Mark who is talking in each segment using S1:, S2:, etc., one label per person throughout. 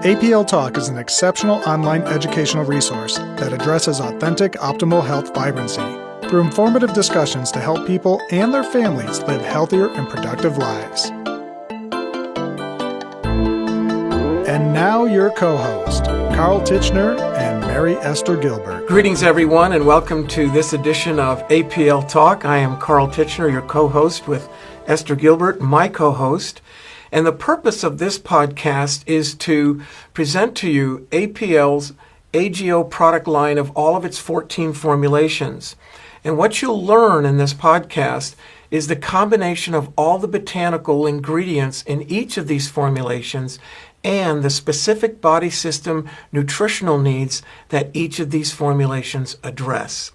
S1: APL Talk is an exceptional online educational resource that addresses authentic, optimal health vibrancy through informative discussions to help people and their families live healthier and productive lives. And now your co-host, Carl Tichenor and Mary Esther Gilbert.
S2: Greetings, everyone, and welcome to this edition of APL Talk. I am Carl Tichenor, your co-host, with Esther Gilbert, my co-host. And the purpose of this podcast is to present to you APL's APLgo product line of all of its 14 formulations. And what you'll learn in this podcast is the combination of all the botanical ingredients in each of these formulations and the specific body system nutritional needs that each of these formulations address.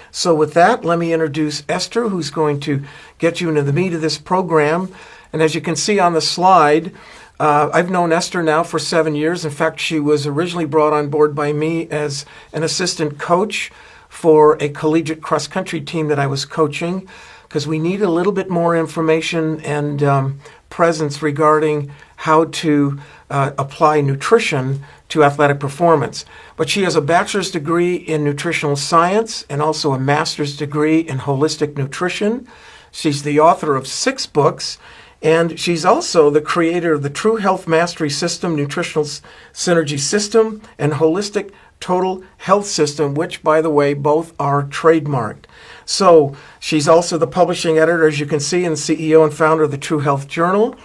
S2: So with that, let me introduce Esther, who's going to get you into the meat of this program. And as you can see on the slide, I've known Esther now for 7 years. In fact, she was originally brought on board by me as an assistant coach for a collegiate cross-country team that I was coaching, because we need a little bit more information and presence regarding how to apply nutrition to athletic performance. But she has a bachelor's degree in nutritional science and also a master's degree in holistic nutrition. She's the author of 6 books, and she's also the creator of the True Health Mastery System, Nutritional Synergy System, and Holistic Total Health System, which, by the way, both are trademarked. So she's also the publishing editor, as you can see, and CEO and founder of the True Health Journal.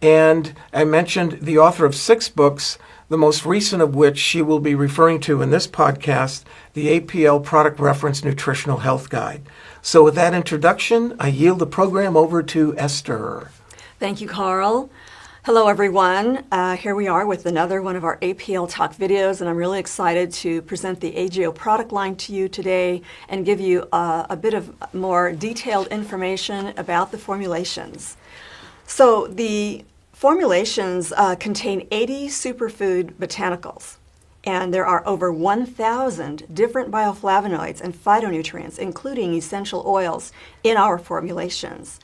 S2: And I mentioned the author of 6 books, the most recent of which she will be referring to in this podcast, the APL Product Reference Nutritional Health Guide. So with that introduction, I yield the program over to Esther.
S3: Thank you, Carl. Hello, everyone. Here we are with another one of our APL Talk videos, and I'm really excited to present the APLgo product line to you today and give you a bit of more detailed information about the formulations. So the formulations contain 80 superfood botanicals, and there are over 1,000 different bioflavonoids and phytonutrients, including essential oils, in our formulations.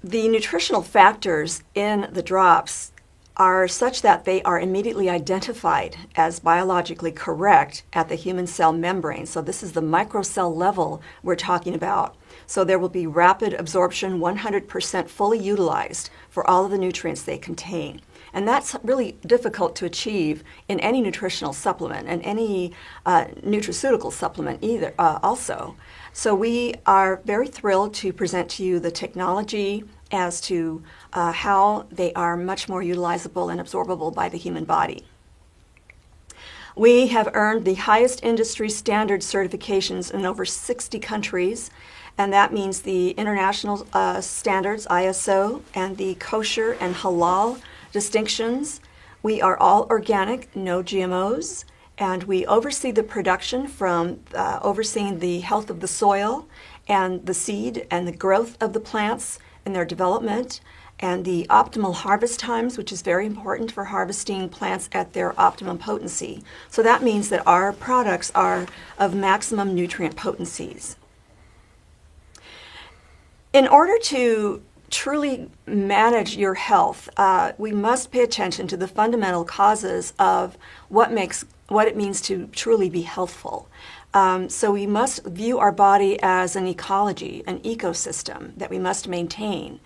S3: The nutritional factors in the drops are such that they are immediately identified as biologically correct at the human cell membrane. So this is the microcell level we're talking about. So there will be rapid absorption, 100% fully utilized for all of the nutrients they contain. And that's really difficult to achieve in any nutritional supplement and any nutraceutical supplement either also. So we are very thrilled to present to you the technology as to how they are much more utilizable and absorbable by the human body. We have earned the highest industry standard certifications in over 60 countries, and that means the international standards, ISO, and the kosher and halal distinctions. We are all organic, no GMOs, and we oversee the production from overseeing the health of the soil and the seed and the growth of the plants and their development, and the optimal harvest times, which is very important for harvesting plants at their optimum potency. So that means that our products are of maximum nutrient potencies. In order to truly manage your health, we must pay attention to the fundamental causes of what it means to truly be healthful. So we must view our body as an ecology, an ecosystem that we must maintain.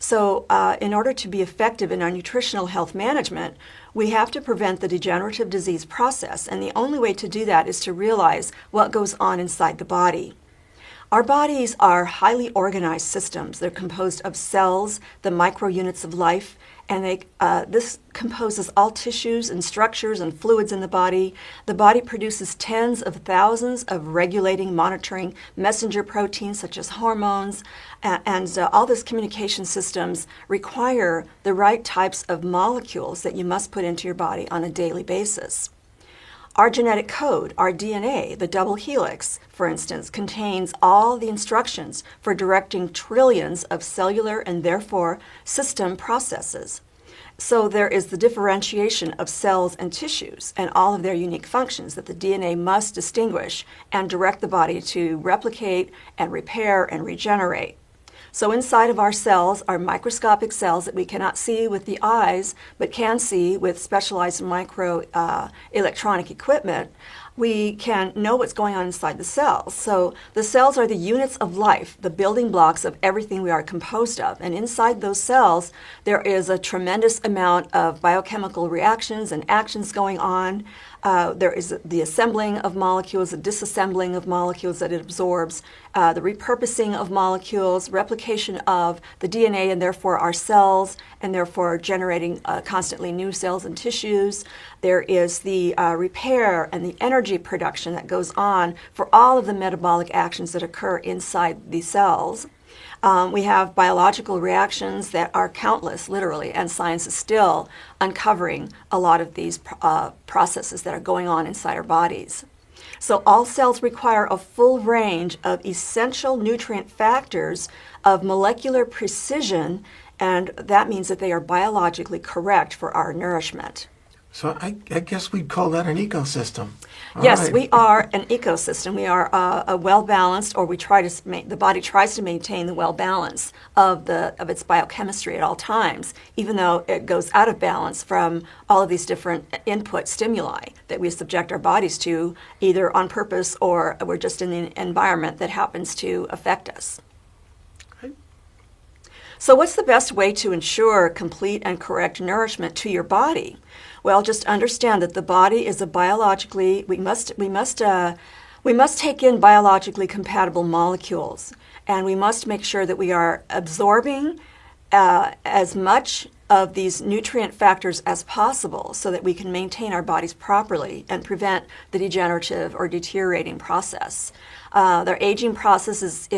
S3: So in order to be effective in our nutritional health management, we have to prevent the degenerative disease process. And the only way to do that is to realize what goes on inside the body. Our bodies are highly organized systems. They're composed of cells, the micro units of life, and this composes all tissues and structures and fluids in the body. The body produces tens of thousands of regulating, monitoring messenger proteins such as hormones, and all these communication systems require the right types of molecules that you must put into your body on a daily basis. Our genetic code, our DNA, the double helix, for instance, contains all the instructions for directing trillions of cellular and therefore system processes. So there is the differentiation of cells and tissues and all of their unique functions that the DNA must distinguish and direct the body to replicate and repair and regenerate. So inside of our cells are microscopic cells that we cannot see with the eyes, but can see with specialized micro electronic equipment. We can know what's going on inside the cells. So the cells are the units of life, the building blocks of everything we are composed of. And inside those cells, there is a tremendous amount of biochemical reactions and actions going on. There is the assembling of molecules, the disassembling of molecules that it absorbs, the repurposing of molecules, replication of the DNA and therefore our cells, and therefore generating constantly new cells and tissues. There is the repair and the energy production that goes on for all of the metabolic actions that occur inside the cells. We have biological reactions that are countless, literally, and science is still uncovering a lot of these processes that are going on inside our bodies. So all cells require a full range of essential nutrient factors of molecular precision, and that means that they are biologically correct for our nourishment.
S2: So I guess we'd call that an ecosystem.
S3: Yes,
S2: right.
S3: we are an ecosystem. We are a well-balanced, or the body tries to maintain the well balance of its biochemistry at all times, even though it goes out of balance from all of these different input stimuli that we subject our bodies to, either on purpose or we're just in the environment that happens to affect us.
S2: Okay.
S3: So what's the best way to ensure complete and correct nourishment to your body? Well, just understand that the body is a biologically, we must take in biologically compatible molecules, and we must make sure that we are absorbing as much of these nutrient factors as possible so that we can maintain our bodies properly and prevent the degenerative or deteriorating process. Their aging process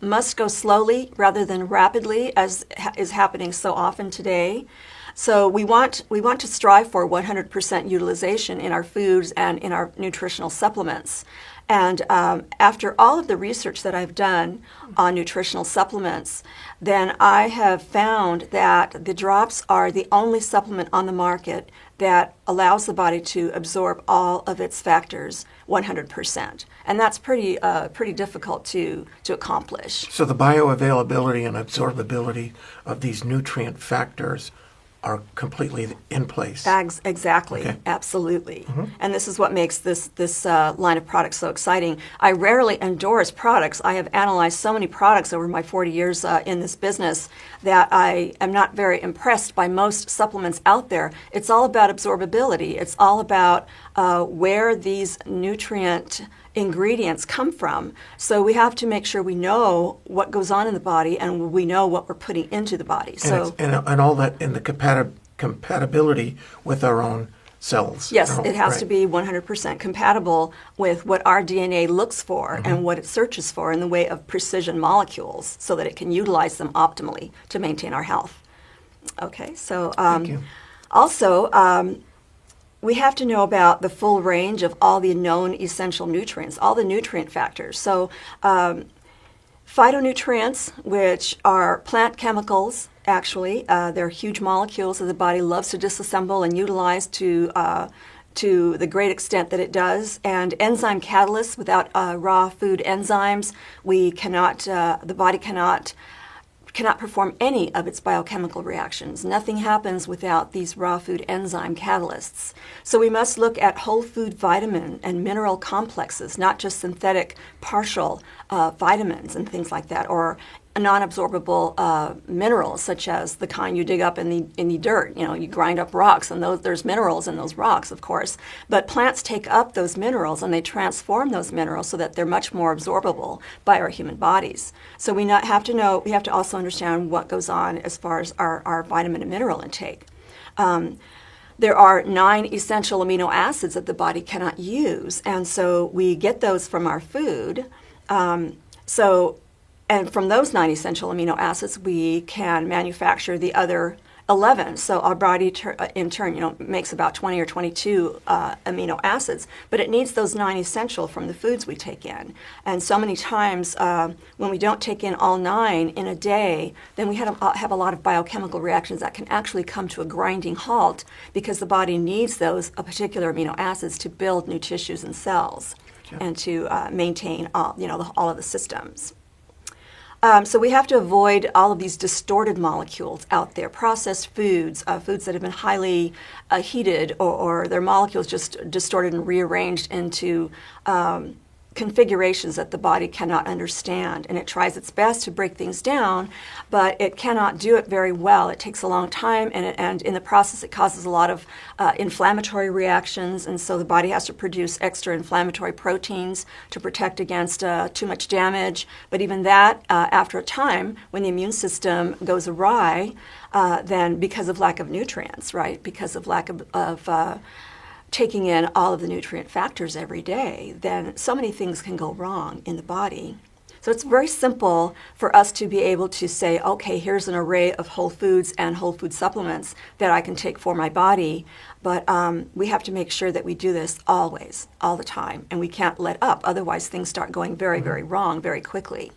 S3: must go slowly rather than rapidly, as is happening so often today. So we want to strive for 100% utilization in our foods and in our nutritional supplements. And after all of the research that I've done on nutritional supplements, then I have found that the drops are the only supplement on the market that allows the body to absorb all of its factors 100%. And that's pretty difficult to accomplish.
S2: So the bioavailability and absorbability of these nutrient factors are completely in place.
S3: Exactly,
S2: Okay.
S3: Absolutely. Mm-hmm. And this is what makes this line of products so exciting. I rarely endorse products. I have analyzed so many products over my 40 years in this business that I am not very impressed by most supplements out there. It's all about absorbability. It's all about where these nutrient ingredients come from. So we have to make sure we know what goes on in the body and we know what we're putting into the body.
S2: And all that in the compatibility with our own cells.
S3: Yes, it has to be 100% compatible with what our DNA looks for
S2: Mm-hmm.
S3: and what it searches for in the way of precision molecules so that it can utilize them optimally to maintain our health. Okay, so
S2: Thank you.
S3: Also, we have to know about the full range of all the known essential nutrients, all the nutrient factors. So phytonutrients, which are plant chemicals, actually, they're huge molecules that the body loves to disassemble and utilize to the great extent that it does. And enzyme catalysts, without raw food enzymes, the body cannot perform any of its biochemical reactions. Nothing happens without these raw food enzyme catalysts. So we must look at whole food vitamin and mineral complexes, not just synthetic partial vitamins and things like that, or non-absorbable minerals, such as the kind you dig up in the dirt. You know, you grind up rocks, and there's minerals in those rocks, of course. But plants take up those minerals and they transform those minerals so that they're much more absorbable by our human bodies. So we have to also understand what goes on as far as our vitamin and mineral intake. There are 9 essential amino acids that the body cannot use, and so we get those from our food. And from those 9 essential amino acids, we can manufacture the other 11. So our body, in turn, makes about 20 or 22 amino acids, but it needs those 9 essential from the foods we take in. And so many times, when we don't take in all 9 in a day, then we have a lot of biochemical reactions that can actually come to a grinding halt because the body needs those particular amino acids to build new tissues and cells and to maintain all of the systems. So we have to avoid all of these distorted molecules out there, processed foods, foods that have been highly heated or their molecules just distorted and rearranged into configurations that the body cannot understand. And it tries its best to break things down, but it cannot do it very well. It takes a long time, and in the process it causes a lot of inflammatory reactions, and so the body has to produce extra inflammatory proteins to protect against too much damage. But even that, after a time, when the immune system goes awry, then because of lack of nutrients, right, because of lack of taking in all of the nutrient factors every day, then so many things can go wrong in the body. So it's very simple for us to be able to say, okay, here's an array of whole foods and whole food supplements that I can take for my body, but we have to make sure that we do this always, all the time, and we can't let up. Otherwise, things start going very, very wrong very quickly.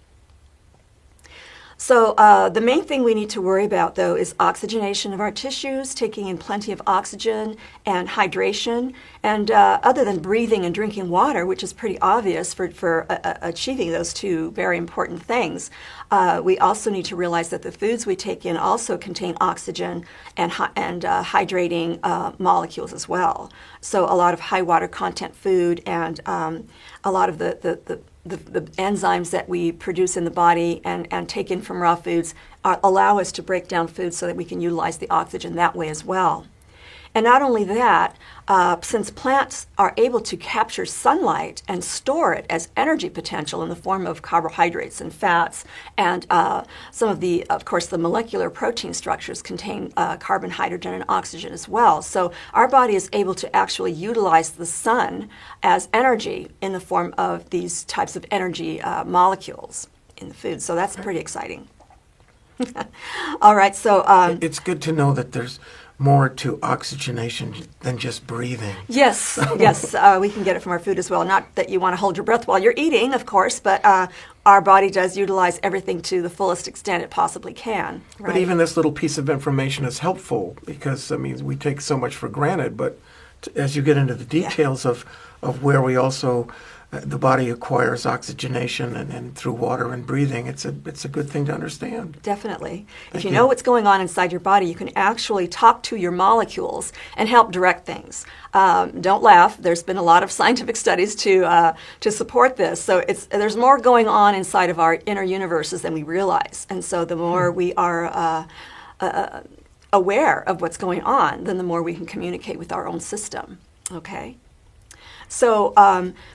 S3: So the main thing we need to worry about, though, is oxygenation of our tissues, taking in plenty of oxygen and hydration. And other than breathing and drinking water, which is pretty obvious for achieving those two very important things, we also need to realize that the foods we take in also contain oxygen and hydrating molecules as well. So a lot of high water content food and a lot of the enzymes that we produce in the body and take in from raw foods allow us to break down foods so that we can utilize the oxygen that way as well. And not only that, since plants are able to capture sunlight and store it as energy potential in the form of carbohydrates and fats, and some of the, of course, the molecular protein structures contain carbon, hydrogen, and oxygen as well. So our body is able to actually utilize the sun as energy in the form of these types of energy molecules in the food. So that's pretty exciting. All right, so
S2: it's good to know that there's more to oxygenation than just breathing.
S3: Yes, yes, we can get it from our food as well. Not that you want to hold your breath while you're eating, of course, but our body does utilize everything to the fullest extent it possibly can. Right?
S2: But even this little piece of information is helpful because, I mean, we take so much for granted, but as you get into the details of where we also the body acquires oxygenation and through water and breathing, it's a good thing to understand.
S3: Definitely. If you know what's going on inside your body, you can actually talk to your molecules and help direct things. Don't laugh. There's been a lot of scientific studies to support this. So there's more going on inside of our inner universes than we realize. And so the more we are aware of what's going on, then the more we can communicate with our own system. Okay? So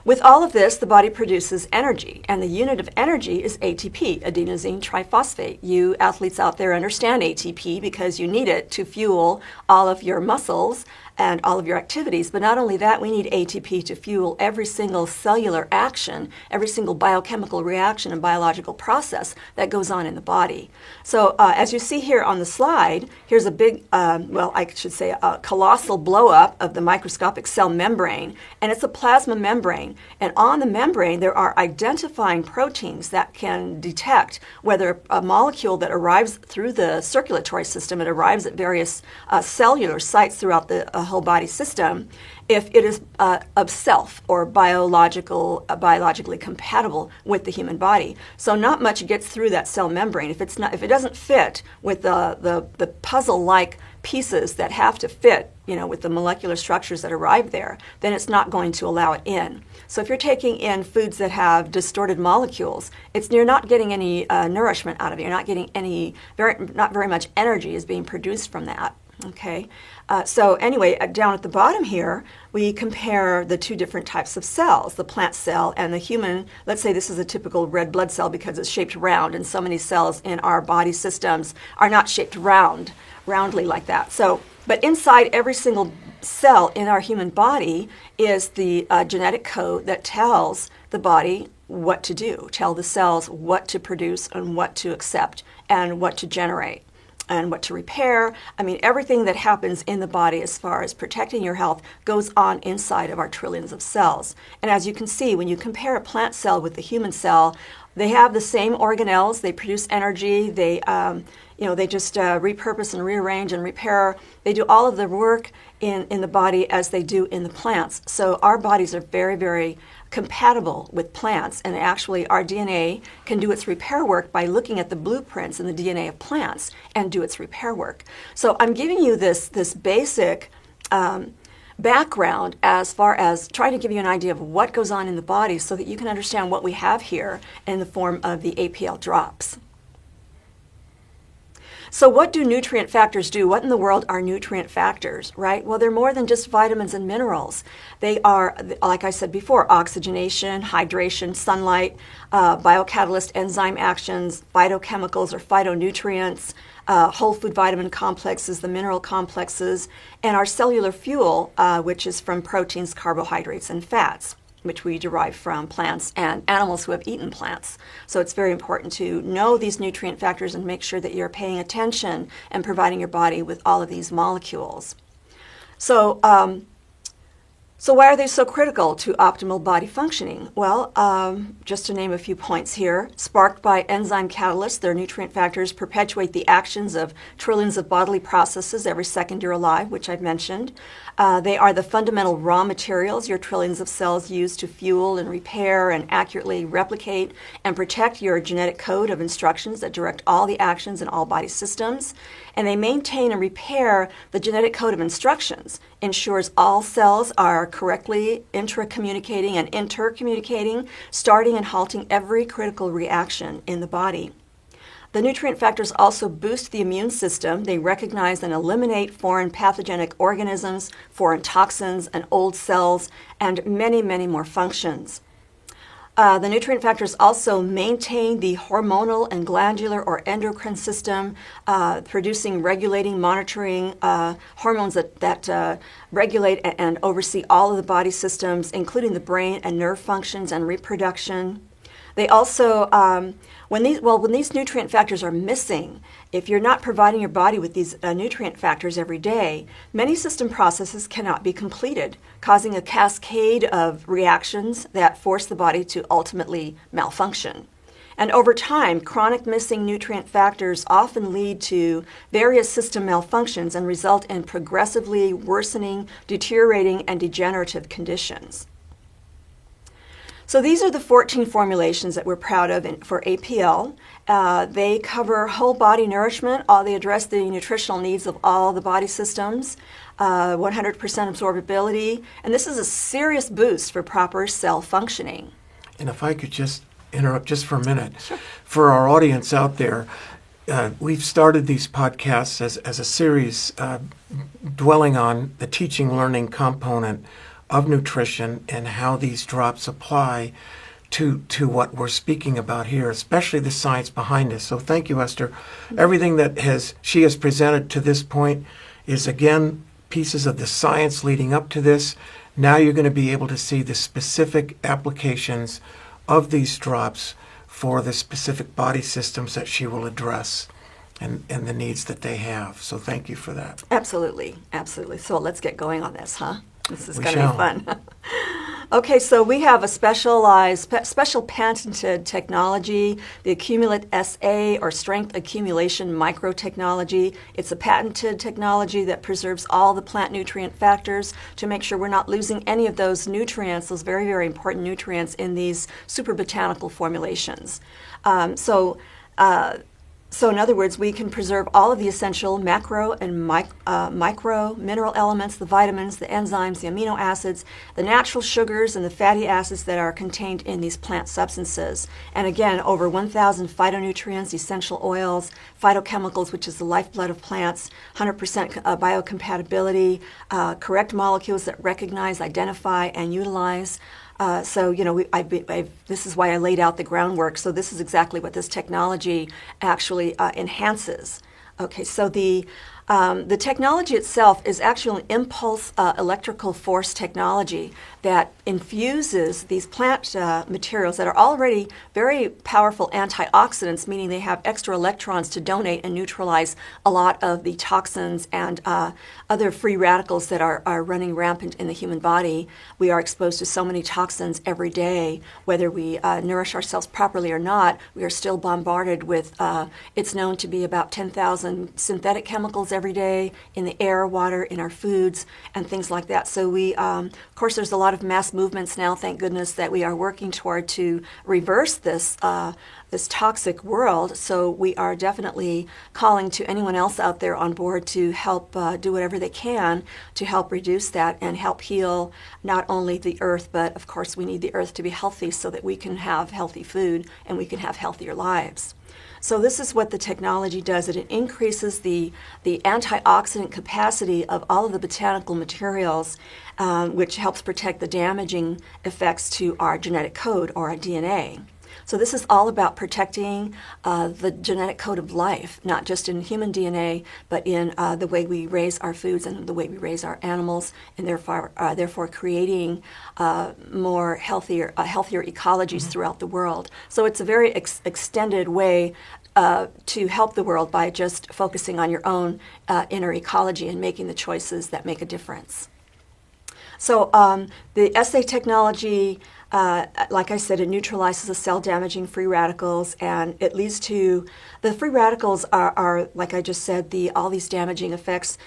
S3: with all of this, the body produces energy, and the unit of energy is ATP, adenosine triphosphate. You athletes out there understand ATP because you need it to fuel all of your muscles and all of your activities. But not only that, we need ATP to fuel every single cellular action, every single biochemical reaction and biological process that goes on in the body. So as you see here on the slide, here's a big, I should say a colossal blow-up of the microscopic cell membrane, and it's a plasma membrane. And on the membrane, there are identifying proteins that can detect whether a molecule that arrives through the circulatory system, it arrives at various cellular sites throughout the whole body system, if it is of self or biologically compatible with the human body. So not much gets through that cell membrane. If it doesn't fit with the puzzle-like pieces that have to fit, with the molecular structures that arrive there, then it's not going to allow it in. So if you're taking in foods that have distorted molecules, you're not getting any nourishment out of it. You're not getting not very much energy is being produced from that. Okay, so anyway, down at the bottom here, we compare the two different types of cells, the plant cell and the human. Let's say this is a typical red blood cell because it's shaped round, and so many cells in our body systems are not shaped roundly like that. So, but inside every single cell in our human body is the genetic code that tells the body what to do, tell the cells what to produce and what to accept and what to generate and what to repair. I mean, everything that happens in the body as far as protecting your health goes on inside of our trillions of cells. And as you can see, when you compare a plant cell with the human cell, they have the same organelles, they produce energy, they just repurpose and rearrange and repair. They do all of the work in the body as they do in the plants. So our bodies are very, very compatible with plants, and actually our DNA can do its repair work by looking at the blueprints in the DNA of plants and do its repair work. So I'm giving you this basic background as far as trying to give you an idea of what goes on in the body so that you can understand what we have here in the form of the APL drops. So what do nutrient factors do? What in the world are nutrient factors, right? Well, they're more than just vitamins and minerals. They are, like I said before, oxygenation, hydration, sunlight, biocatalyst enzyme actions, phytochemicals or phytonutrients, whole food vitamin complexes, the mineral complexes, and our cellular fuel, which is from proteins, carbohydrates, and fats, which we derive from plants and animals who have eaten plants. So it's very important to know these nutrient factors and make sure that you're paying attention and providing your body with all of these molecules. So why are they so critical to optimal body functioning? Well, just to name a few points here, sparked by enzyme catalysts, their nutrient factors perpetuate the actions of trillions of bodily processes every second you're alive, which I've mentioned. They are the fundamental raw materials your trillions of cells use to fuel and repair and accurately replicate and protect your genetic code of instructions that direct all the actions in all body systems. And they maintain and repair the genetic code of instructions, ensures all cells are correctly intra-communicating and intercommunicating, starting and halting every critical reaction in the body. The nutrient factors also boost the immune system. They recognize and eliminate foreign pathogenic organisms, foreign toxins, and old cells, and many, many more functions. The nutrient factors also maintain the hormonal and glandular or endocrine system, producing, regulating, monitoring hormones that regulate and oversee all of the body systems, including the brain and nerve functions and reproduction. They also, when these nutrient factors are missing, if you're not providing your body with these nutrient factors every day, many system processes cannot be completed, causing a cascade of reactions that force the body to ultimately malfunction. And over time, chronic missing nutrient factors often lead to various system malfunctions and result in progressively worsening, deteriorating, and degenerative conditions. So these are the 14 formulations that we're proud of for APL. They cover whole body nourishment. They address the nutritional needs of all the body systems, 100% absorbability, and this is a serious boost for proper cell functioning.
S2: And if I could just interrupt just for a minute.
S3: Sure.
S2: For our audience out there, we've started these podcasts as a series dwelling on the teaching learning component of nutrition and how these drops apply to what we're speaking about here, especially the science behind this. So thank you, Esther. Everything that she has presented to this point is, again, pieces of the science leading up to this. Now you're going to be able to see the specific applications of these drops for the specific body systems that she will address and the needs that they have. So thank you for that.
S3: Absolutely, absolutely. So let's get going on this, huh? This is going to
S2: shall.
S3: be fun. Okay, so we have a special patented technology, the Accumulate SA, or Strength Accumulation Microtechnology. It's a patented technology that preserves all the plant nutrient factors to make sure we're not losing any of those nutrients, those very, very important nutrients in these super botanical formulations. So in other words, we can preserve all of the essential macro and micro mineral elements, the vitamins, the enzymes, the amino acids, the natural sugars, and the fatty acids that are contained in these plant substances. And again, over 1,000 phytonutrients, essential oils, phytochemicals, which is the lifeblood of plants, 100% biocompatibility, correct molecules that recognize, identify, and utilize. This is why I laid out the groundwork. So this is exactly what this technology actually enhances. Okay, so the technology itself is actually an impulse electrical force technology that infuses these plant materials that are already very powerful antioxidants, meaning they have extra electrons to donate and neutralize a lot of the toxins and other free radicals that are running rampant in the human body. We are exposed to so many toxins every day, whether we nourish ourselves properly or not. We are still bombarded with, it's known to be about 10,000 synthetic chemicals every day in the air, water, in our foods, and things like that. So we, of course, there's a lot of mass movements now, thank goodness, that we are working toward to reverse this toxic world. So we are definitely calling to anyone else out there on board to help do whatever they can to help reduce that and help heal not only the earth, but of course we need the earth to be healthy so that we can have healthy food and we can have healthier lives. So this is what the technology does. It increases the antioxidant capacity of all of the botanical materials, which helps protect the damaging effects to our genetic code or our DNA. So this is all about protecting the genetic code of life, not just in human DNA, but in the way we raise our foods and the way we raise our animals, and therefore creating healthier ecologies throughout the world. So it's a very extended way to help the world by just focusing on your own inner ecology and making the choices that make a difference. So the SA technology, like I said, it neutralizes the cell-damaging free radicals, and it leads to the free radicals are like I just said, all these damaging effects.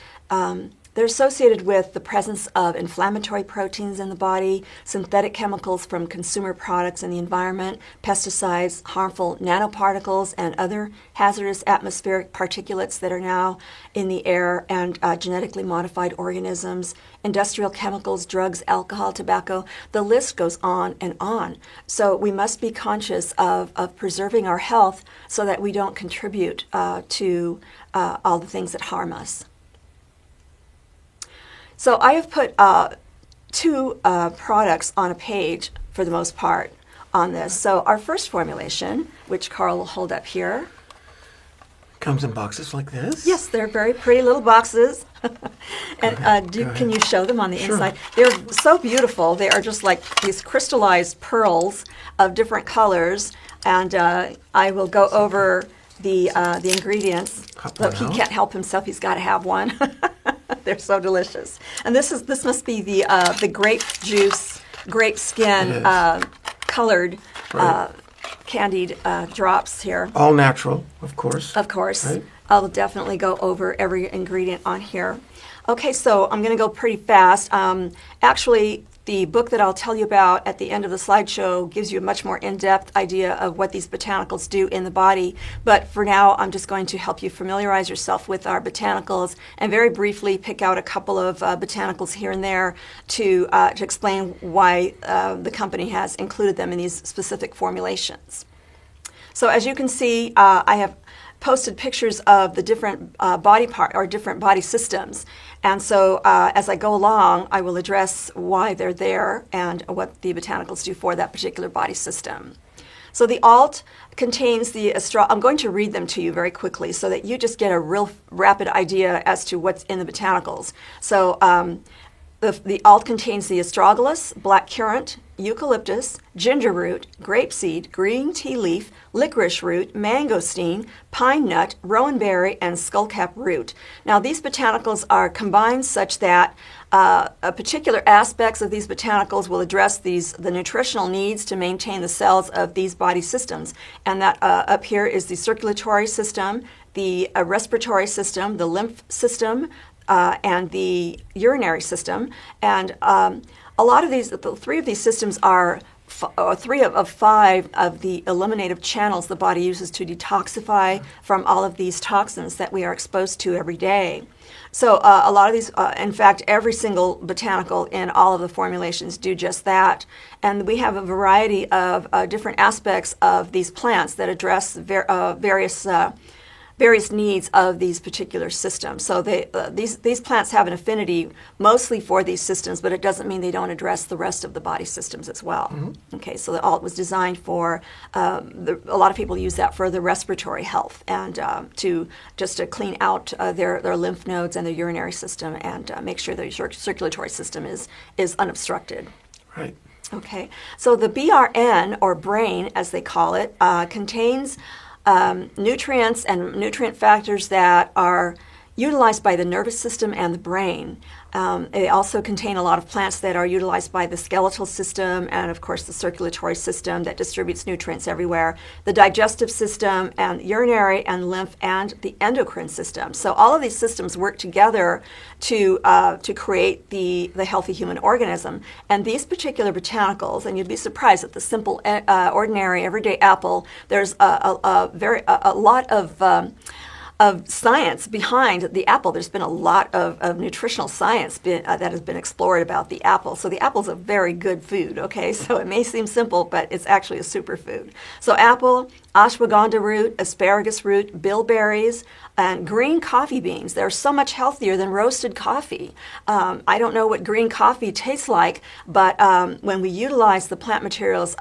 S3: They're associated with the presence of inflammatory proteins in the body, synthetic chemicals from consumer products in the environment, pesticides, harmful nanoparticles, and other hazardous atmospheric particulates that are now in the air, and genetically modified organisms, industrial chemicals, drugs, alcohol, tobacco. The list goes on and on. So we must be conscious of preserving our health so that we don't contribute to all the things that harm us. So I have put two products on a page for the most part on this. So our first formulation, which Carl will hold up here.
S2: Comes in boxes like this?
S3: Yes, they're very pretty little boxes. And can you show them on the inside? They're so beautiful. They are just like these crystallized pearls of different colors. And I will go over the ingredients. Look, he can't help himself. He's got to have one. They're so delicious. And this must be the grape juice, grape skin colored candied drops here.
S2: All natural, of course.
S3: Of course.
S2: Right?
S3: I'll definitely go over every ingredient on here. Okay, so I'm going to go pretty fast. Actually, the book that I'll tell you about at the end of the slideshow gives you a much more in-depth idea of what these botanicals do in the body. But for now, I'm just going to help you familiarize yourself with our botanicals and very briefly pick out a couple of botanicals here and there to explain why the company has included them in these specific formulations. So as you can see, I have posted pictures of the different body part or different body systems. And so as I go along, I will address why they're there and what the botanicals do for that particular body system. So the alt contains the I'm going to read them to you very quickly so that you just get a real rapid idea as to what's in the botanicals. So the alt contains the astragalus, black currant, eucalyptus, ginger root, grapeseed, green tea leaf, licorice root, mangosteen, pine nut, rowan berry, and skullcap root. Now these botanicals are combined such that particular aspects of these botanicals will address the nutritional needs to maintain the cells of these body systems. And that up here is the circulatory system, the respiratory system, the lymph system, and the urinary system. And a lot of these, three of these systems are three of five of the eliminative channels the body uses to detoxify from all of these toxins that we are exposed to every day. So a lot of these, in fact, every single botanical in all of the formulations do just that. And we have a variety of different aspects of these plants that address various needs of these particular systems. So these plants have an affinity mostly for these systems, but it doesn't mean they don't address the rest of the body systems as well. Mm-hmm. Okay, so the alt was designed for, a lot of people use that for the respiratory health and to clean out their lymph nodes and their urinary system and make sure their circulatory system is unobstructed.
S2: Right.
S3: Okay, so the BRN, or brain as they call it, contains nutrients and nutrient factors that are utilized by the nervous system and the brain. They also contain a lot of plants that are utilized by the skeletal system and, of course, the circulatory system that distributes nutrients everywhere, the digestive system, and urinary and lymph, and the endocrine system. So all of these systems work together to create the healthy human organism. And these particular botanicals, and you'd be surprised at the simple, ordinary, everyday apple, there's a lot of science behind the apple. There's been a lot of nutritional science that has been explored about the apple. So the apple's a very good food, okay? So it may seem simple, but it's actually a superfood. So apple, ashwagandha root, asparagus root, bilberries, and green coffee beans. They're so much healthier than roasted coffee. I don't know what green coffee tastes like, but when we utilize the plant materials,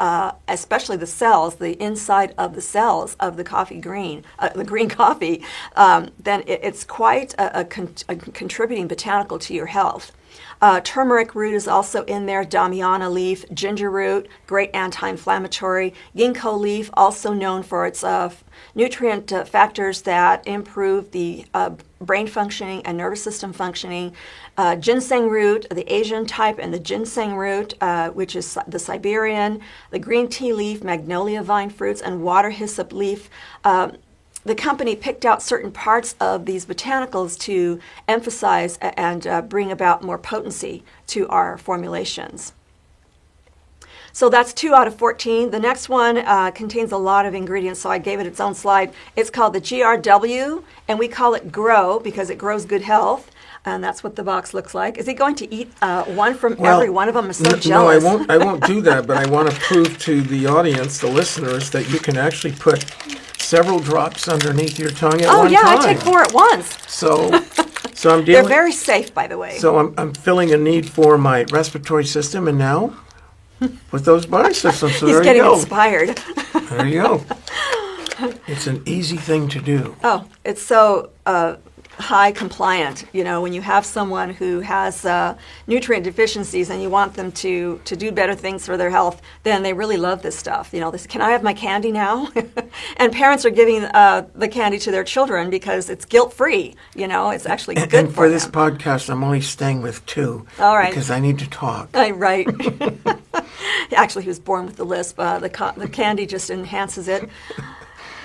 S3: especially the cells, the inside of the cells of the the green coffee, then it's quite a contributing botanical to your health. Turmeric root is also in there, damiana leaf, ginger root, great anti-inflammatory, ginkgo leaf, also known for its nutrient factors that improve the brain functioning and nervous system functioning. Ginseng root, the Asian type, and the ginseng root, which is the Siberian, the green tea leaf, magnolia vine fruits, and water hyssop leaf. The company picked out certain parts of these botanicals to emphasize and bring about more potency to our formulations. So that's 2 out of 14. The next one contains a lot of ingredients, so I gave it its own slide. It's called the GRW, and we call it GROW because it grows good health. And that's what the box looks like. Is he going to eat one from every one of them? I'm so jealous.
S2: No, I won't do that, but I want to prove to the audience, the listeners, that you can actually put several drops underneath your tongue at one time.
S3: Oh, yeah, I take 4 at once.
S2: So I'm dealing...
S3: They're very safe, by the way.
S2: So I'm filling a need for my respiratory system, and now with those body systems. So
S3: He's getting inspired.
S2: There you go. It's an easy thing to do.
S3: Oh, it's so high compliant. You know, when you have someone who has nutrient deficiencies and you want them to do better things for their health, then they really love this stuff. You know, this, can I have my candy now? And parents are giving the candy to their children because it's guilt-free. You know, it's actually good
S2: and for
S3: them.
S2: this podcast, I'm only staying with 2.
S3: All right.
S2: Because I need to talk.
S3: Right. Actually, he was born with the lisp. The candy just enhances it.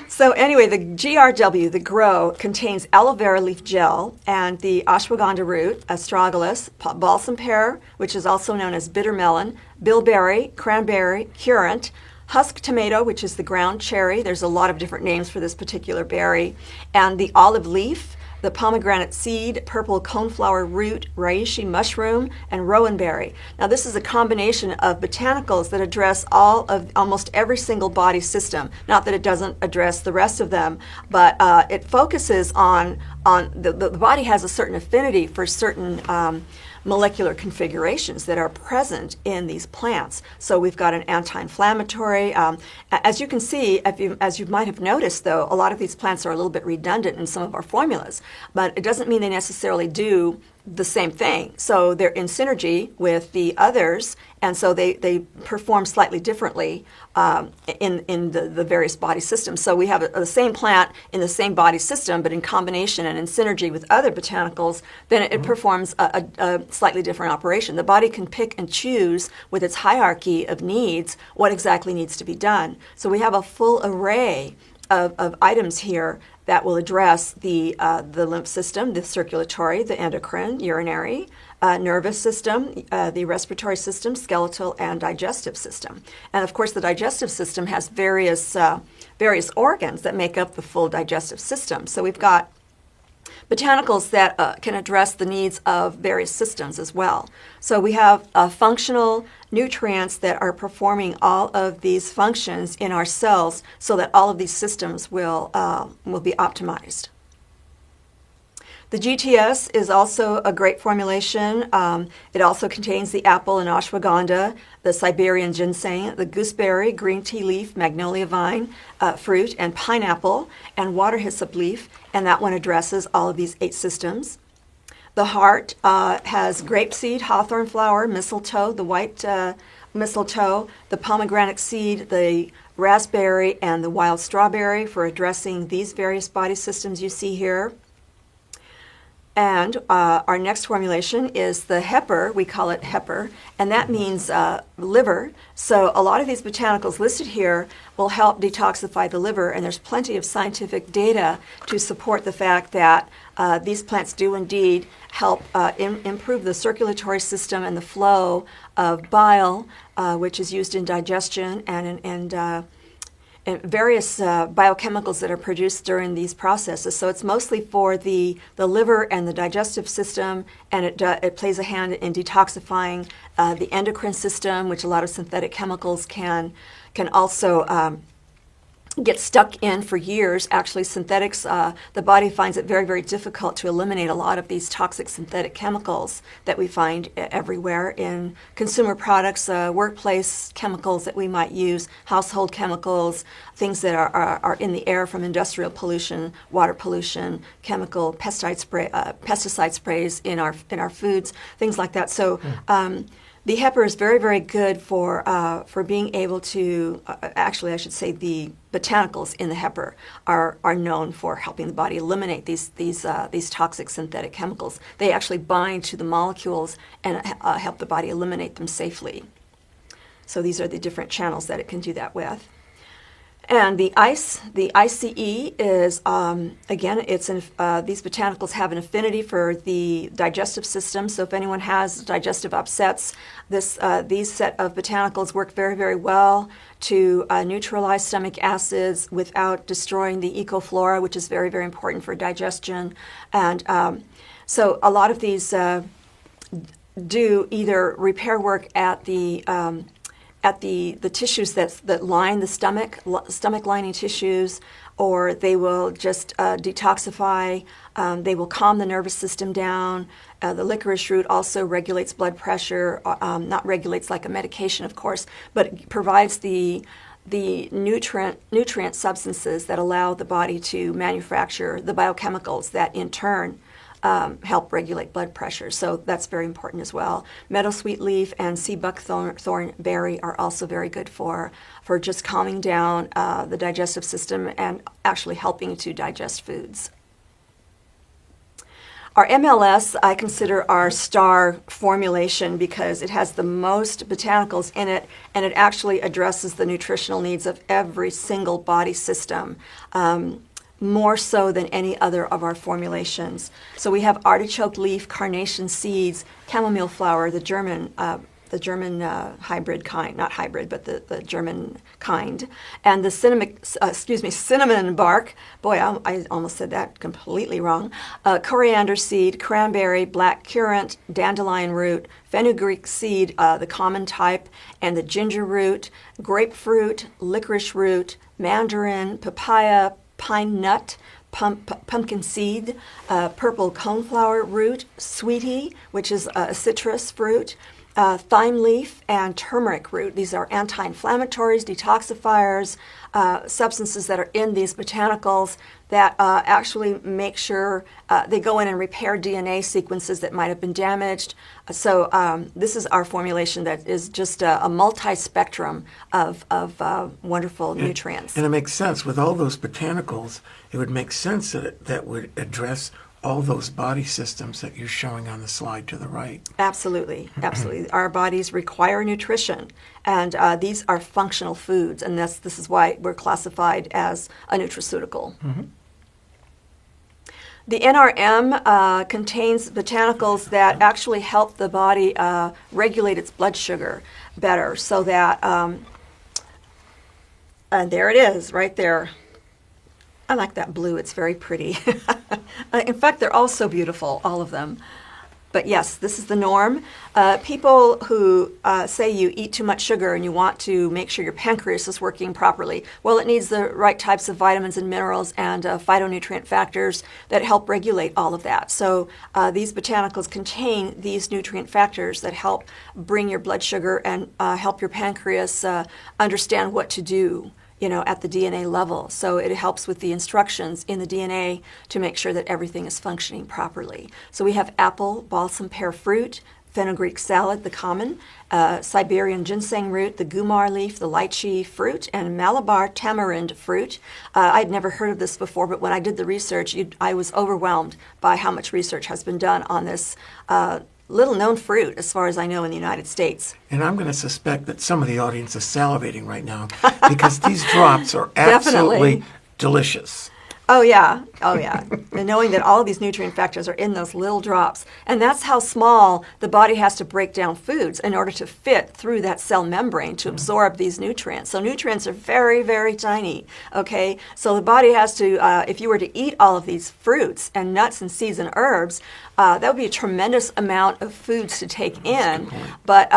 S3: So anyway, the GRW, the GROW, contains aloe vera leaf gel and the ashwagandha root, astragalus, balsam pear, which is also known as bitter melon, bilberry, cranberry, currant, husk tomato, which is the ground cherry. There's a lot of different names for this particular berry, and the olive leaf, the pomegranate seed, purple coneflower root, reishi mushroom, and rowan berry. Now, this is a combination of botanicals that address almost every single body system. Not that it doesn't address the rest of them, but it focuses on the body has a certain affinity for certain molecular configurations that are present in these plants. So we've got an anti-inflammatory. As you can see, as you might have noticed, though, a lot of these plants are a little bit redundant in some of our formulas, but it doesn't mean they necessarily do the same thing. So they're in synergy with the others, and so they perform slightly differently in the various body systems. So we have the same plant in the same body system, but in combination and in synergy with other botanicals, then it performs a slightly different operation. The body can pick and choose with its hierarchy of needs what exactly needs to be done. So we have a full array of items here that will address the lymph system, the circulatory, the endocrine, urinary, nervous system, the respiratory system, skeletal, and digestive system. And of course, the digestive system has various organs that make up the full digestive system. So we've got botanicals that can address the needs of various systems as well. So we have functional nutrients that are performing all of these functions in our cells so that all of these systems will be optimized. The GTS is also a great formulation. It also contains the apple and ashwagandha, the Siberian ginseng, the gooseberry, green tea leaf, magnolia vine fruit, and pineapple, and water hyssop leaf, and that one addresses all of these 8 systems. The heart has grapeseed, hawthorn flower, mistletoe, the white mistletoe, the pomegranate seed, the raspberry, and the wild strawberry for addressing these various body systems you see here. And our next formulation is the HEPR. We call it HEPR, and that means liver. So a lot of these botanicals listed here will help detoxify the liver, and there's plenty of scientific data to support the fact that these plants do indeed help improve the circulatory system and the flow of bile, which is used in digestion and various biochemicals that are produced during these processes. So it's mostly for the liver and the digestive system, and it plays a hand in detoxifying the endocrine system, which a lot of synthetic chemicals can also get stuck in for years. Actually, synthetics, the body finds it very, very difficult to eliminate a lot of these toxic synthetic chemicals that we find everywhere in consumer products, workplace chemicals that we might use, household chemicals, things that are in the air from industrial pollution, water pollution, chemical pesticide sprays in our foods, things like that. So. The HEPR is very, very good for being able to, actually I should say the botanicals in the HEPR are known for helping the body eliminate these toxic synthetic chemicals. They actually bind to the molecules and help the body eliminate them safely. So these are the different channels that it can do that with. And the ICE is, again, these botanicals have an affinity for the digestive system. So if anyone has digestive upsets, these set of botanicals work very, very well to neutralize stomach acids without destroying the ecoflora, which is very, very important for digestion. And so a lot of these do either repair work at the tissues that line the stomach lining tissues, or they will just detoxify. They will calm the nervous system down. The licorice root also regulates blood pressure, not regulates like a medication, of course, but it provides the nutrient substances that allow the body to manufacture the biochemicals that in turn help regulate blood pressure. So that's very important as well. Meadowsweet leaf and sea buckthorn berry are also very good for just calming down the digestive system and actually helping to digest foods. Our MLS, I consider our star formulation because it has the most botanicals in it, and it actually addresses the nutritional needs of every single body system. More so than any other of our formulations. So we have artichoke leaf, carnation seeds, chamomile flower, the German hybrid kind, not hybrid, but the German kind, and the cinnamon bark. Boy, I almost said that completely wrong. Coriander seed, cranberry, black currant, dandelion root, fenugreek seed, the common type, and the ginger root, grapefruit, licorice root, mandarin, papaya, pine nut, pumpkin seed, purple coneflower root, sweetie, which is a citrus fruit, thyme leaf, and turmeric root. These are anti-inflammatories, detoxifiers, substances that are in these botanicals that actually make sure they go in and repair DNA sequences that might have been damaged. So this is our formulation that is just a multi-spectrum of wonderful nutrients.
S2: And it makes sense. With all those botanicals, it would make sense that would address all those body systems that you're showing on the slide to the right.
S3: Absolutely, absolutely. Our bodies require nutrition, and these are functional foods, and this is why we're classified as a nutraceutical. Mm-hmm. The NRM contains botanicals that actually help the body regulate its blood sugar better, so that, and there it is, right there. I like that blue. It's very pretty. In fact, they're all so beautiful, all of them. But yes, this is the norm. People who say you eat too much sugar and you want to make sure your pancreas is working properly, well, it needs the right types of vitamins and minerals and phytonutrient factors that help regulate all of that. So these botanicals contain these nutrient factors that help bring your blood sugar and help your pancreas understand what to do, at the DNA level. So it helps with the instructions in the DNA to make sure that everything is functioning properly. So we have apple, balsam pear fruit, fenugreek salad, the common, Siberian ginseng root, the gumar leaf, the lychee fruit, and Malabar tamarind fruit. I'd never heard of this before, but when I did the research, I was overwhelmed by how much research has been done on this little-known fruit, as far as I know, in the United States.
S2: And I'm going to suspect that some of the audience is salivating right now because these drops are
S3: Definitely.
S2: absolutely delicious.
S3: Oh, yeah. Oh, yeah. And knowing that all of these nutrient factors are in those little drops. And that's how small the body has to break down foods in order to fit through that cell membrane to absorb these nutrients. So nutrients are very, very tiny, okay? So the body has to, if you were to eat all of these fruits and nuts and seeds and herbs, that would be a tremendous amount of foods to take in. But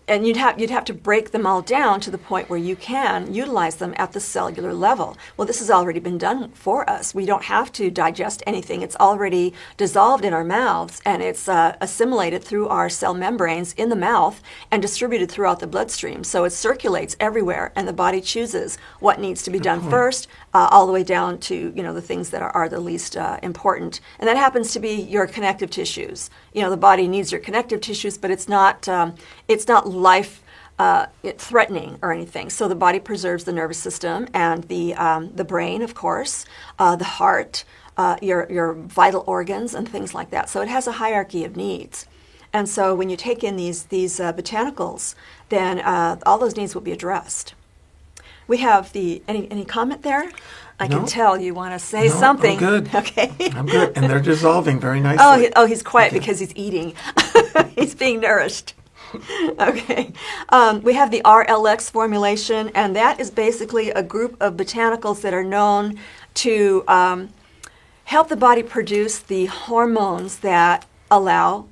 S3: and you'd have to break them all down to the point where you can utilize them at the cellular level. Well, this has already been done for us. We don't have to digest anything. It's already dissolved in our mouths, and it's assimilated through our cell membranes in the mouth and distributed throughout the bloodstream. So it circulates everywhere, and the body chooses what needs to be done first, all the way down to the things that are the least important. And that happens to be your connective tissues. The body needs your connective tissues, but it's not life threatening or anything. So the body preserves the nervous system and the brain, of course, the heart, your vital organs and things like that. So it has a hierarchy of needs. And so when you take in these botanicals, then all those needs will be addressed. We have any comment there? I can tell you want to say something.
S2: I'm good.
S3: Okay.
S2: I'm good. And they're dissolving very nicely.
S3: He's quiet because he's eating. He's being nourished. Okay. We have the RLX formulation, and that is basically a group of botanicals that are known to help the body produce the hormones that allow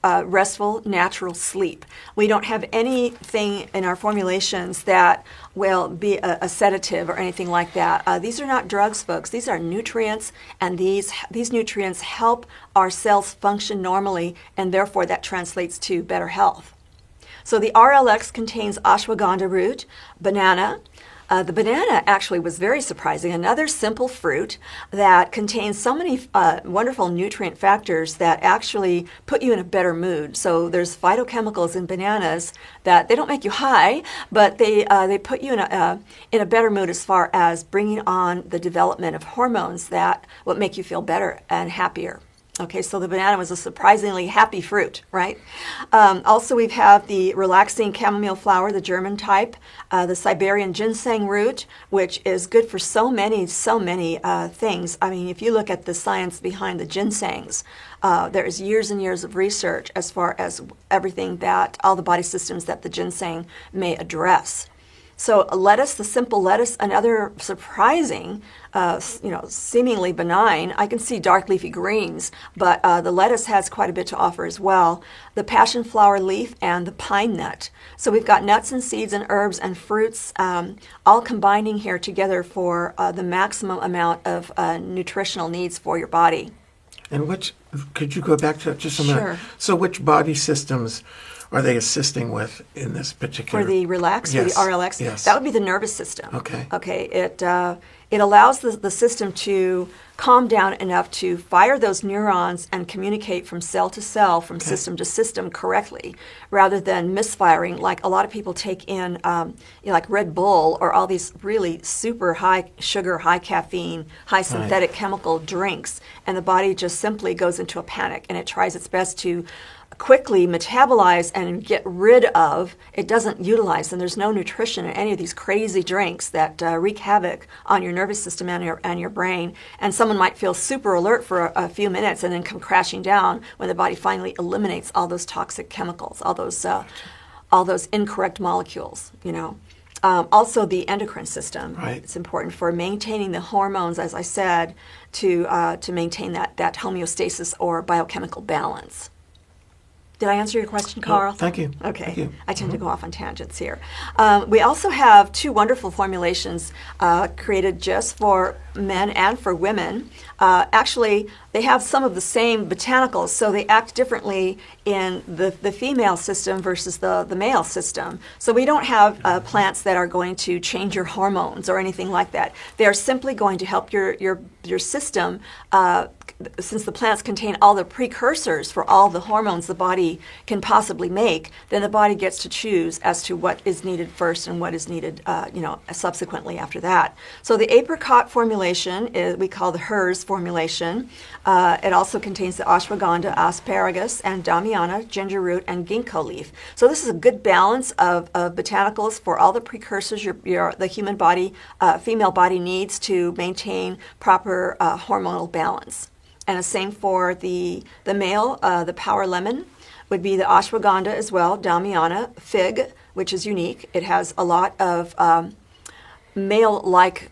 S3: restful, natural sleep. We don't have anything in our formulations that will be a sedative or anything like that. These are not drugs, folks. These are nutrients, and these nutrients help our cells function normally, and therefore that translates to better health. So the RLX contains ashwagandha root, banana. The banana actually was very surprising. Another simple fruit that contains so many wonderful nutrient factors that actually put you in a better mood. So there's phytochemicals in bananas that they don't make you high, but they put you in a better mood as far as bringing on the development of hormones that will make you feel better and happier. Okay, so the banana was a surprisingly happy fruit, right? Also, we have the relaxing chamomile flower, the German type, the Siberian ginseng root, which is good for so many things. I mean, if you look at the science behind the ginsengs, there is years and years of research as far as everything that, all the body systems that the ginseng may address. So lettuce, the simple lettuce, another surprising, seemingly benign. I can see dark leafy greens, but the lettuce has quite a bit to offer as well. The passion flower leaf and the pine nut. So we've got nuts and seeds and herbs and fruits all combining here together for the maximum amount of nutritional needs for your body.
S2: And could you go back to that just a minute?
S3: Sure.
S2: So which body systems are they assisting with in this particular?
S3: For the relax,
S2: yes.
S3: for the RLX?
S2: Yes.
S3: That would be the nervous system.
S2: Okay.
S3: Okay, it allows the system to calm down enough to fire those neurons and communicate from cell to cell, from system to system correctly, rather than misfiring like a lot of people take in, like Red Bull or all these really super high sugar, high caffeine, high synthetic chemical drinks, and the body just simply goes into a panic and it tries its best to quickly metabolize and get rid of. It doesn't utilize them. There's no nutrition in any of these crazy drinks that wreak havoc on your nervous system and your brain. And someone might feel super alert for a few minutes and then come crashing down when the body finally eliminates all those toxic chemicals, all those incorrect molecules. Also, the endocrine system.
S2: Right.
S3: It's important for maintaining the hormones, as I said, to maintain that homeostasis or biochemical balance. Did I answer your question, Carl?
S2: Oh, thank you.
S3: Okay.
S2: Thank you.
S3: I tend to go off on tangents here. We also have two wonderful formulations created just for men and for women. Actually, they have some of the same botanicals, so they act differently in the female system versus the male system. So we don't have plants that are going to change your hormones or anything like that. They are simply going to help your system, since the plants contain all the precursors for all the hormones the body can possibly make. Then the body gets to choose as to what is needed first and what is needed, subsequently after that. So the apricot formulation we call the HERS formulation. It also contains the ashwagandha, asparagus, and damiana, ginger root, and ginkgo leaf. So this is a good balance of botanicals for all the precursors the human body, female body needs to maintain proper hormonal balance. And the same for the male, the power lemon would be the ashwagandha as well, damiana, fig, which is unique. It has a lot of male-like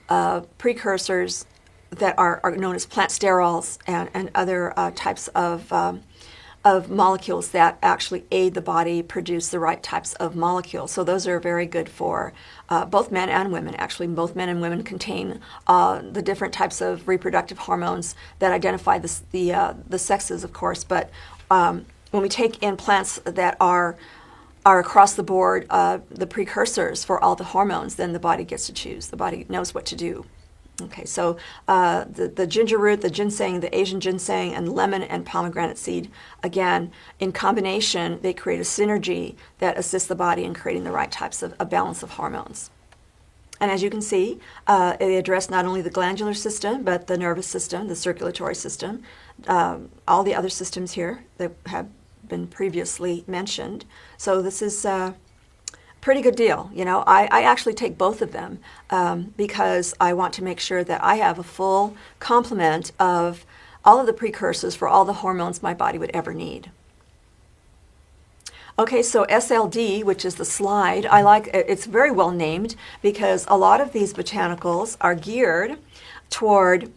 S3: precursors that are known as plant sterols and other types of molecules that actually aid the body produce the right types of molecules. So those are very good for both men and women. Actually, both men and women contain the different types of reproductive hormones that identify the sexes, of course. But when we take in plants that are across the board the precursors for all the hormones, then the body gets to choose. The body knows what to do. Okay, so the ginger root, the ginseng, the Asian ginseng, and lemon and pomegranate seed, again, in combination, they create a synergy that assists the body in creating the right types of a balance of hormones. And as you can see, they address not only the glandular system, but the nervous system, the circulatory system, all the other systems here that have been previously mentioned. So this is pretty good deal. I actually take both of them because I want to make sure that I have a full complement of all of the precursors for all the hormones my body would ever need. Okay, so SLD, which is the slide, I like it's very well named because a lot of these botanicals are geared toward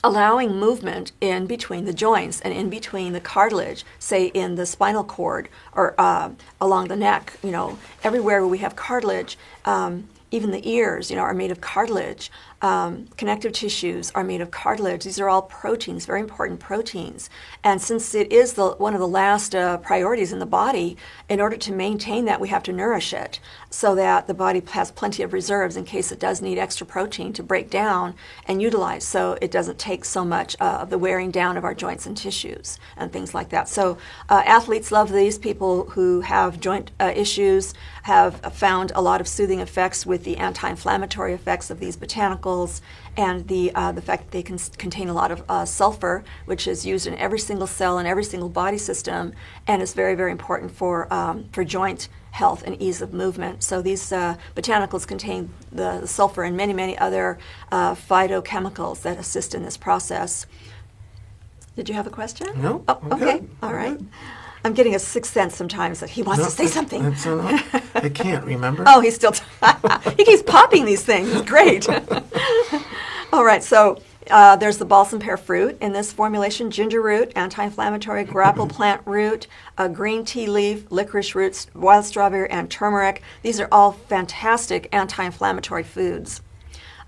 S3: allowing movement in between the joints and in between the cartilage, say in the spinal cord or along the neck. Everywhere where we have cartilage, even the ears, are made of cartilage. Connective tissues are made of cartilage. These are all proteins, very important proteins. And since it is one of the last priorities in the body, in order to maintain that, we have to nourish it so that the body has plenty of reserves in case it does need extra protein to break down and utilize, so it doesn't take so much of the wearing down of our joints and tissues and things like that. So athletes love these. People who have joint issues have found a lot of soothing effects with the anti-inflammatory effects of these botanicals, and the fact that they can contain a lot of sulfur, which is used in every single cell and every single body system, and is very, very important for joint health and ease of movement. So these botanicals contain the sulfur and many, many other phytochemicals that assist in this process. Did you have a question?
S2: No.
S3: Oh, okay. All right. I'm getting a sixth sense sometimes that he wants to say something.
S2: I can't remember.
S3: Oh, he's still he keeps popping these things. Great. All right, so there's the balsam pear fruit in this formulation: ginger root, anti-inflammatory, grapple plant root, green tea leaf, licorice roots, wild strawberry, and turmeric. These are all fantastic anti-inflammatory foods.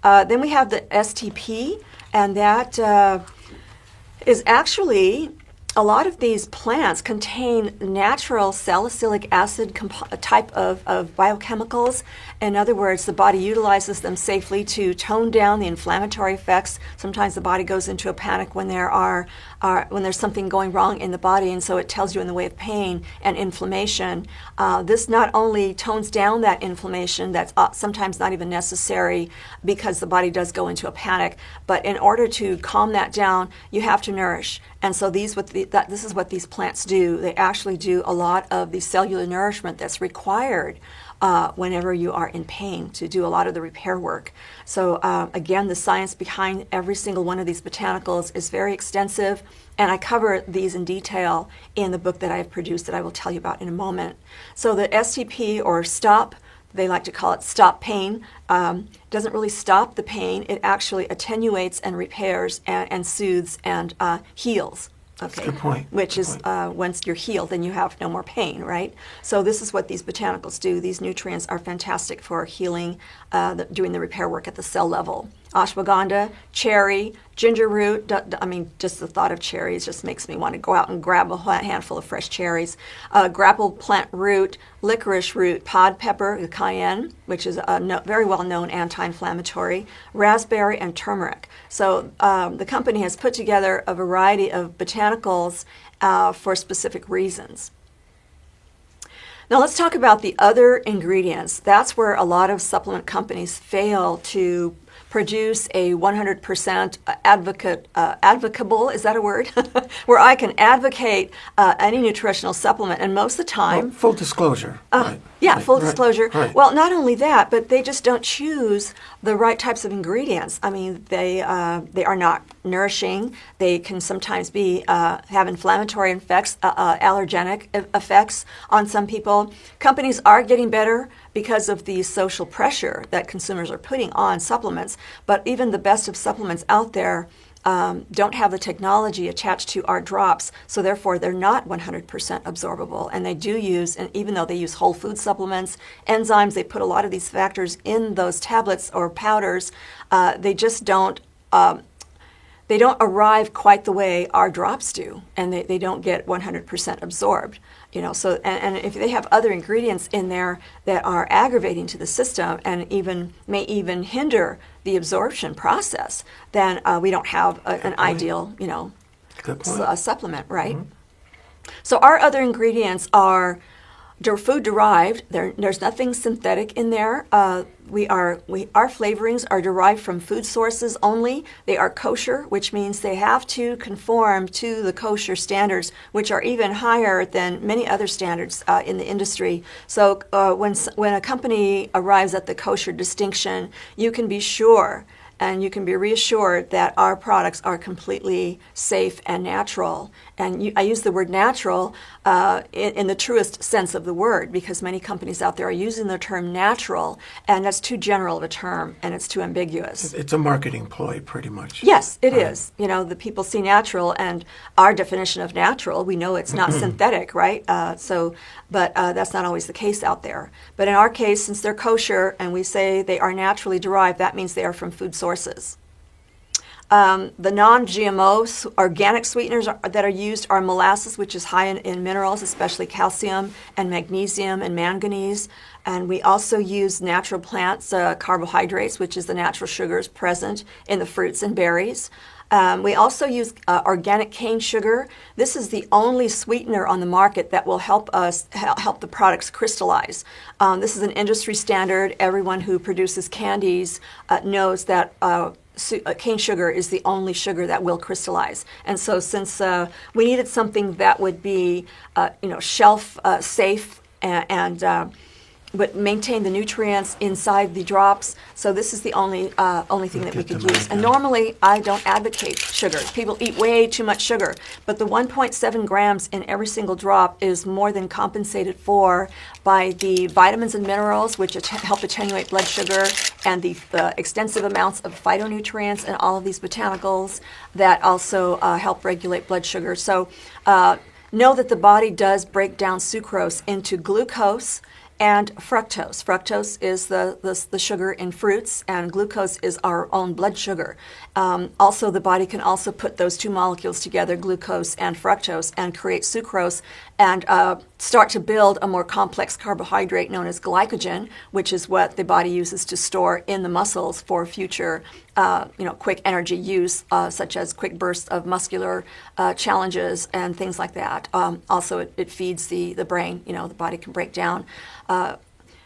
S3: Then we have the STP, and that is actually, a lot of these plants contain natural salicylic acid type of biochemicals. In other words, the body utilizes them safely to tone down the inflammatory effects. Sometimes the body goes into a panic when when there's something going wrong in the body, and so it tells you in the way of pain and inflammation. This not only tones down that inflammation that's sometimes not even necessary because the body does go into a panic, but in order to calm that down, you have to nourish. And so this is what these plants do. They actually do a lot of the cellular nourishment that's required whenever you are in pain, to do a lot of the repair work. So again, the science behind every single one of these botanicals is very extensive, and I cover these in detail in the book that I have produced that I will tell you about in a moment. So the STP, or STOP, they like to call it stop pain, doesn't really stop the pain. It actually attenuates and repairs and soothes and heals. Okay.
S2: That's a good point.
S3: Which is once you're healed, then you have no more pain, right? So this is what these botanicals do. These nutrients are fantastic for healing, doing the repair work at the cell level. ashwagandha, cherry, ginger root. Just the thought of cherries just makes me want to go out and grab a handful of fresh cherries. Grapple plant root, licorice root, pod pepper, the cayenne, which is a very well-known anti-inflammatory, raspberry, and turmeric. So the company has put together a variety of botanicals for specific reasons. Now let's talk about the other ingredients. That's where a lot of supplement companies fail to produce a 100% advocable, is that a word? Where I can advocate any nutritional supplement, and most of the time...
S2: Well, full disclosure. Right.
S3: Yeah,
S2: Right.
S3: full disclosure.
S2: Right.
S3: Well, not only that, but they just don't choose the right types of ingredients. I mean, they are not nourishing. They can sometimes be have inflammatory effects, allergenic effects on some people. Companies are getting better because of the social pressure that consumers are putting on supplements. But even the best of supplements out there don't have the technology attached to our drops, so therefore they're not 100% absorbable. And they do use, and even though they use whole food supplements, enzymes, they put a lot of these factors in those tablets or powders, they just don't arrive quite the way our drops do, and they don't get 100% absorbed. So and if they have other ingredients in there that are aggravating to the system and may even hinder the absorption process, then we don't have an ideal, supplement, right? Mm-hmm. So our other ingredients are food derived. There's nothing synthetic in there. Our flavorings are derived from food sources only. They are kosher, which means they have to conform to the kosher standards, which are even higher than many other standards in the industry. So when a company arrives at the kosher distinction, you can be sure and you can be reassured that our products are completely safe and natural. And I use the word natural in the truest sense of the word, because many companies out there are using the term natural, and that's too general of a term, and it's too ambiguous.
S2: It's a marketing ploy, pretty much.
S3: Yes, it is. The people see natural, and our definition of natural, we know it's not synthetic, right? But that's not always the case out there. But in our case, since they're kosher and we say they are naturally derived, that means they are from food sources. The non-GMO organic sweeteners that are used are molasses, which is high in minerals, especially calcium and magnesium and manganese. And we also use natural plants carbohydrates, which is the natural sugars present in the fruits and berries. We also use organic cane sugar. This is the only sweetener on the market that will help the products crystallize. This is an industry standard. Everyone who produces candies knows that cane sugar is the only sugar that will crystallize. And so since we needed something that would be shelf safe and but maintain the nutrients inside the drops. So this is the only thing that we could use. And normally, I don't advocate sugar. People eat way too much sugar. But the 1.7 grams in every single drop is more than compensated for by the vitamins and minerals, which help attenuate blood sugar, and the extensive amounts of phytonutrients and all of these botanicals that also help regulate blood sugar. So know that the body does break down sucrose into glucose and fructose. Fructose is the sugar in fruits, and glucose is our own blood sugar. Also, the body can also put those two molecules together, glucose and fructose, and create sucrose and start to build a more complex carbohydrate known as glycogen, which is what the body uses to store in the muscles for future quick energy use, such as quick bursts of muscular challenges and things like that. Also, it feeds the brain. The body can break down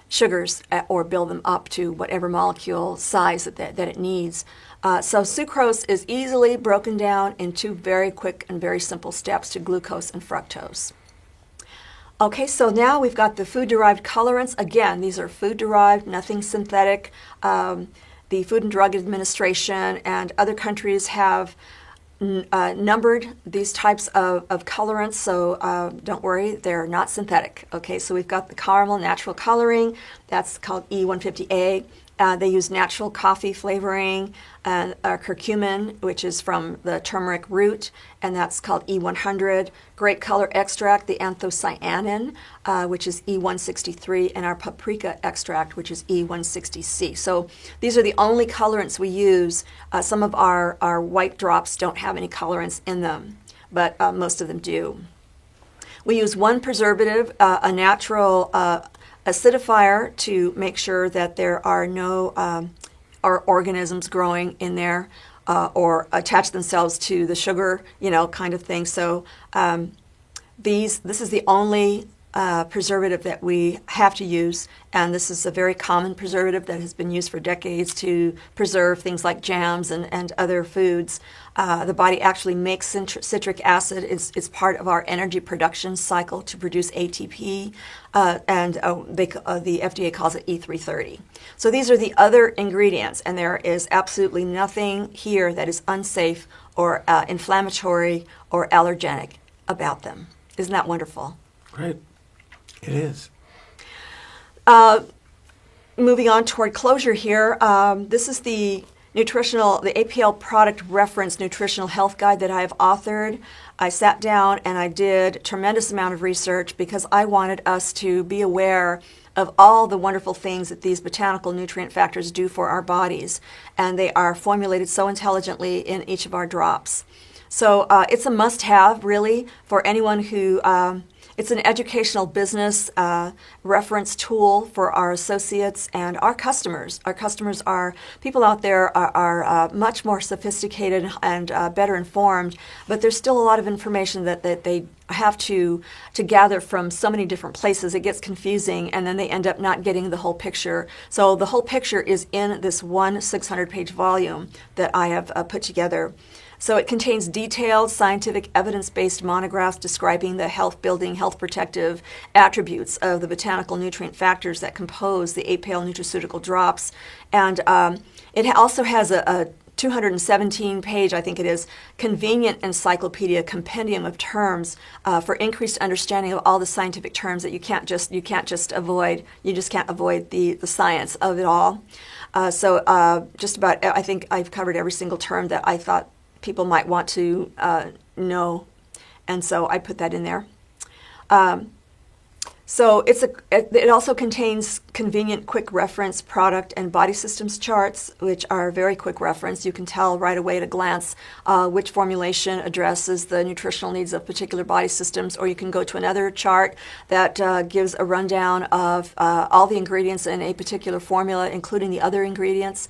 S3: sugars or build them up to whatever molecule size that it needs. So sucrose is easily broken down into very quick and very simple steps to glucose and fructose. Okay, so now we've got the food-derived colorants. Again, these are food-derived, nothing synthetic. The Food and Drug Administration and other countries have numbered these types of colorants, so don't worry, they're not synthetic. Okay, so we've got the caramel natural coloring, that's called E150A. They use natural coffee flavoring, curcumin, which is from the turmeric root, and that's called E100. Grape color extract, the anthocyanin, which is E163, and our paprika extract, which is E160C. So these are the only colorants we use. Some of our white drops don't have any colorants in them, but most of them do. We use one preservative, a natural acidifier, to make sure that there are no organisms growing in there or attach themselves to the sugar, kind of thing. So this is the only preservative that we have to use, and this is a very common preservative that has been used for decades to preserve things like jams and other foods. The body actually makes citric acid. It's part of our energy production cycle to produce ATP, and the FDA calls it E330. So these are the other ingredients, and there is absolutely nothing here that is unsafe or inflammatory or allergenic about them. Isn't that wonderful?
S2: Right. It is.
S3: Moving on toward closure here, this is the APL product reference nutritional health guide that I have authored. I sat down and I did a tremendous amount of research because I wanted us to be aware of all the wonderful things that these botanical nutrient factors do for our bodies, and they are formulated so intelligently in each of our drops. So it's a must-have, really, for anyone who it's an educational business reference tool for our associates and our customers. Our customers are people out there are much more sophisticated and better informed, but there's still a lot of information that they have to gather from so many different places. It gets confusing, and then they end up not getting the whole picture. So the whole picture is in this one 600-page volume that I have put together. So it contains detailed scientific evidence-based monographs describing the health-building, health-protective attributes of the botanical nutrient factors that compose the APL nutraceutical drops. And it also has a 217-page, I think it is, convenient encyclopedia compendium of terms for increased understanding of all the scientific terms that you can't just avoid. You just can't avoid the science of it all. So just about, I think I've covered every single term that I thought people might want to know, and so I put that in there. So it also contains convenient quick reference product and body systems charts, which are very quick reference. You can tell right away at a glance which formulation addresses the nutritional needs of particular body systems, or you can go to another chart that gives a rundown of all the ingredients in a particular formula, including the other ingredients.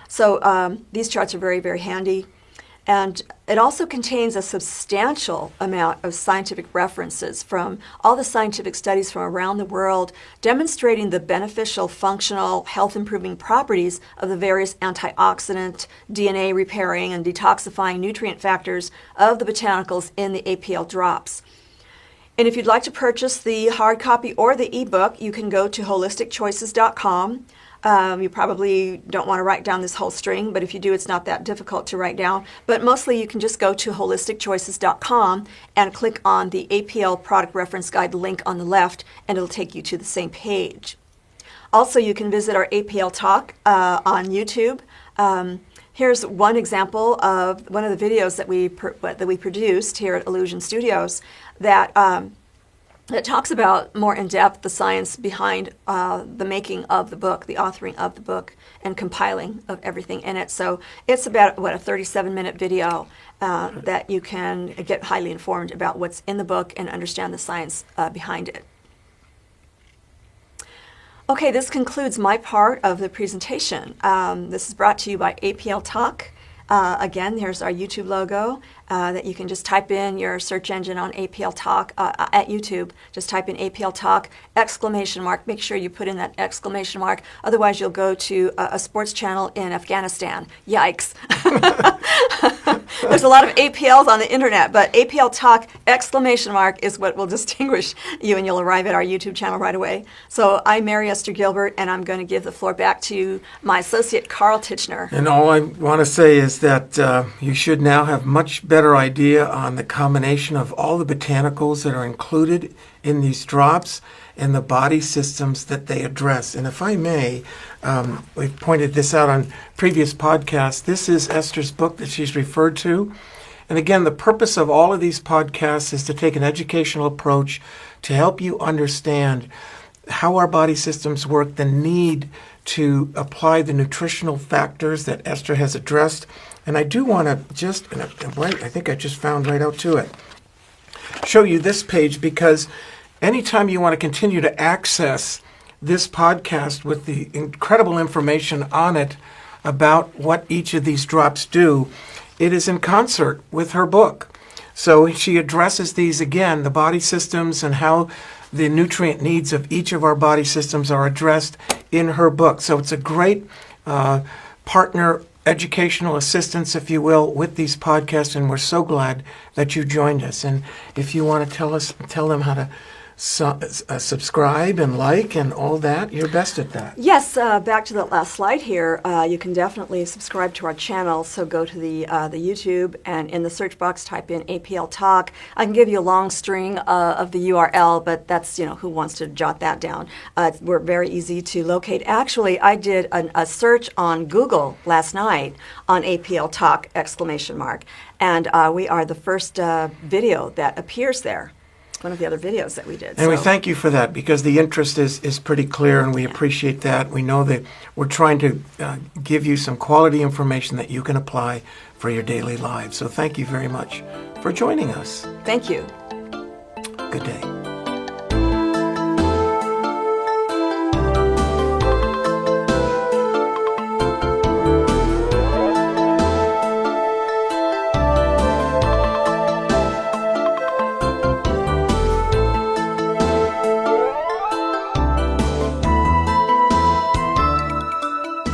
S3: So these charts are very, very handy. And it also contains a substantial amount of scientific references from all the scientific studies from around the world demonstrating the beneficial, functional, health-improving properties of the various antioxidant, DNA repairing, and detoxifying nutrient factors of the botanicals in the APL drops. And if you'd like to purchase the hard copy or the ebook, you can go to holisticchoices.com. You probably don't want to write down this whole string, but if you do, it's not that difficult to write down. But mostly you can just go to holisticchoices.com and click on the APL product reference guide link on the left, and it'll take you to the same page. Also, you can visit our APL Talk on YouTube. Here's one example of one of the videos that we produced here at Illusion Studios that talks about more in depth the science behind the making of the book, the authoring of the book, and compiling of everything in it. So it's about, a 37-minute video that you can get highly informed about what's in the book and understand the science behind it. Okay, this concludes my part of the presentation. This is brought to you by APL Talk. Again, here's our YouTube logo that you can just type in your search engine on APL Talk at YouTube. Just type in APL Talk, ! Make sure you put in that exclamation mark. Otherwise, you'll go to a sports channel in Afghanistan. Yikes. There's a lot of APLs on the internet, but APL Talk, ! Is what will distinguish you, and you'll arrive at our YouTube channel right away. So I'm Mary Esther Gilbert, and I'm going to give the floor back to my associate, Carl Titchener.
S2: And all I want to say is that you should now have much better better idea on the combination of all the botanicals that are included in these drops and the body systems that they address. And if I may, we've pointed this out on previous podcasts. This is Esther's book that she's referred to. And again, the purpose of all of these podcasts is to take an educational approach to help you understand how our body systems work, the need to apply the nutritional factors that Esther has addressed. And I do want to just, I think I just found right out to it, show you this page, because anytime you want to continue to access this podcast with the incredible information on it about what each of these drops do, it is in concert with her book. So she addresses these again, the body systems and how the nutrient needs of each of our body systems are addressed in her book. So it's a great partner, educational assistance, if you will, with these podcasts, and we're so glad that you joined us. And if you want to tell them how to subscribe and like and all that, you're best at that.
S3: Yes, back to the last slide here. You can definitely subscribe to our channel. So go to the YouTube, and in the search box type in APL Talk. I can give you a long string of the URL, but that's, who wants to jot that down. We're very easy to locate. Actually, I did a search on Google last night on APL Talk ! And we are the first video that appears there. One of the other videos that we did.
S2: And we thank you for that, because the interest is pretty clear, and we appreciate that. We know that we're trying to give you some quality information that you can apply for your daily lives. So thank you very much for joining us.
S3: Thank you.
S2: Good day.